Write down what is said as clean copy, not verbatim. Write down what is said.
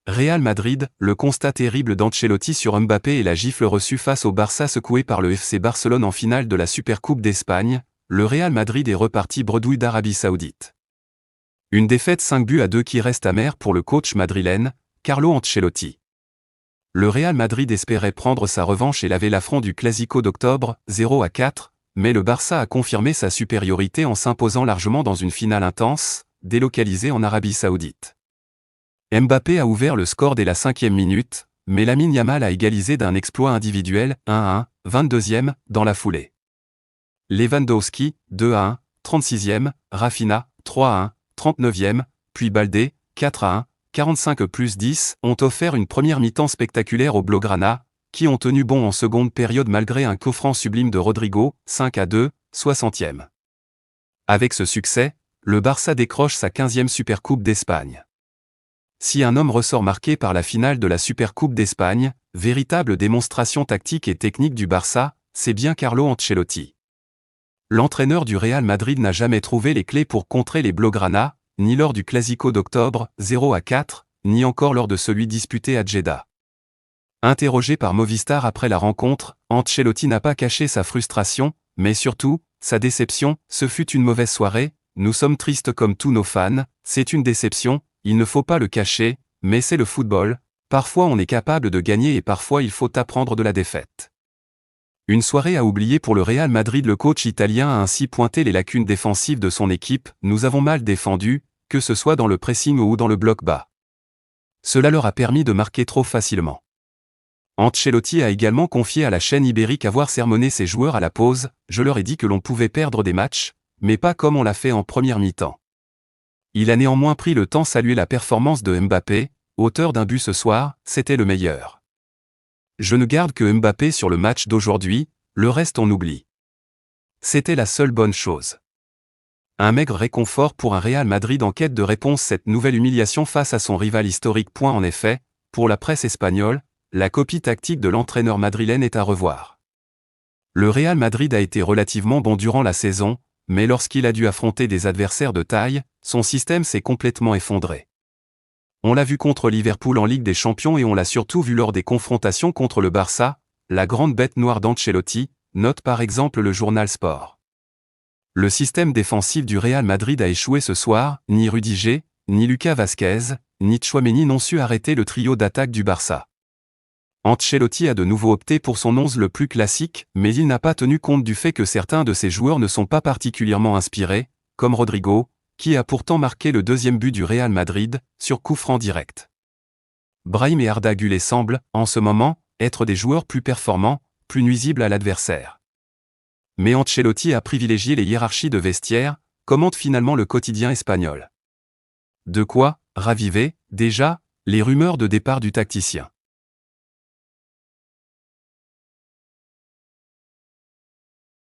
Real Madrid, le constat terrible d'Ancelotti sur Mbappé et la gifle reçue face au Barça secoué par le FC Barcelone en finale de la Supercoupe d'Espagne, le Real Madrid est reparti bredouille d'Arabie Saoudite. Une défaite 5-2 qui reste amère pour le coach madrilène, Carlo Ancelotti. Le Real Madrid espérait prendre sa revanche et laver l'affront du Clasico d'octobre, 0-4, mais le Barça a confirmé sa supériorité en s'imposant largement dans une finale intense, délocalisée en Arabie Saoudite. Mbappé a ouvert le score dès la 5e minute, mais Lamine Yamal a égalisé d'un exploit individuel, 1-1, 22e, dans la foulée. Lewandowski, 2-1, 36e, Rafinha, 3-1, 39e, puis Baldé, 4-1, 45+10, ont offert une première mi-temps spectaculaire aux Blaugrana, qui ont tenu bon en seconde période malgré un coup franc sublime de Rodrigo, 5-2, 60e. Avec ce succès, le Barça décroche sa 15e Supercoupe d'Espagne. Si un homme ressort marqué par la finale de la Supercoupe d'Espagne, véritable démonstration tactique et technique du Barça, c'est bien Carlo Ancelotti. L'entraîneur du Real Madrid n'a jamais trouvé les clés pour contrer les Blaugrana, ni lors du Clasico d'octobre, 0-4, ni encore lors de celui disputé à Jeddah. Interrogé par Movistar après la rencontre, Ancelotti n'a pas caché sa frustration, mais surtout, sa déception. Ce fut une mauvaise soirée, nous sommes tristes comme tous nos fans, c'est une déception, il ne faut pas le cacher, mais c'est le football, parfois on est capable de gagner et parfois il faut apprendre de la défaite. Une soirée à oublier pour le Real Madrid. Le coach italien a ainsi pointé les lacunes défensives de son équipe. Nous avons mal défendu, que ce soit dans le pressing ou dans le bloc bas. Cela leur a permis de marquer trop facilement. Ancelotti a également confié à la chaîne ibérique avoir sermonné ses joueurs à la pause. Je leur ai dit que l'on pouvait perdre des matchs, mais pas comme on l'a fait en première mi-temps. Il a néanmoins pris le temps de saluer la performance de Mbappé, auteur d'un but ce soir, c'était le meilleur. Je ne garde que Mbappé sur le match d'aujourd'hui, le reste on oublie. C'était la seule bonne chose. Un maigre réconfort pour un Real Madrid en quête de réponse. Cette nouvelle humiliation face à son rival historique. En effet, pour la presse espagnole, la copie tactique de l'entraîneur madrilène est à revoir. Le Real Madrid a été relativement bon durant la saison, mais lorsqu'il a dû affronter des adversaires de taille, son système s'est complètement effondré. On l'a vu contre Liverpool en Ligue des Champions et on l'a surtout vu lors des confrontations contre le Barça, la grande bête noire d'Ancelotti, note par exemple le journal Sport. Le système défensif du Real Madrid a échoué ce soir, ni Rudiger, ni Lucas Vazquez, ni Tchouaméni n'ont su arrêter le trio d'attaque du Barça. Ancelotti a de nouveau opté pour son 11 le plus classique, mais il n'a pas tenu compte du fait que certains de ses joueurs ne sont pas particulièrement inspirés, comme Rodrigo, qui a pourtant marqué le deuxième but du Real Madrid, sur coup franc direct. Brahim et Arda Güler semblent, en ce moment, être des joueurs plus performants, plus nuisibles à l'adversaire. Mais Ancelotti a privilégié les hiérarchies de vestiaire, commente finalement le quotidien espagnol. De quoi raviver, déjà, les rumeurs de départ du tacticien.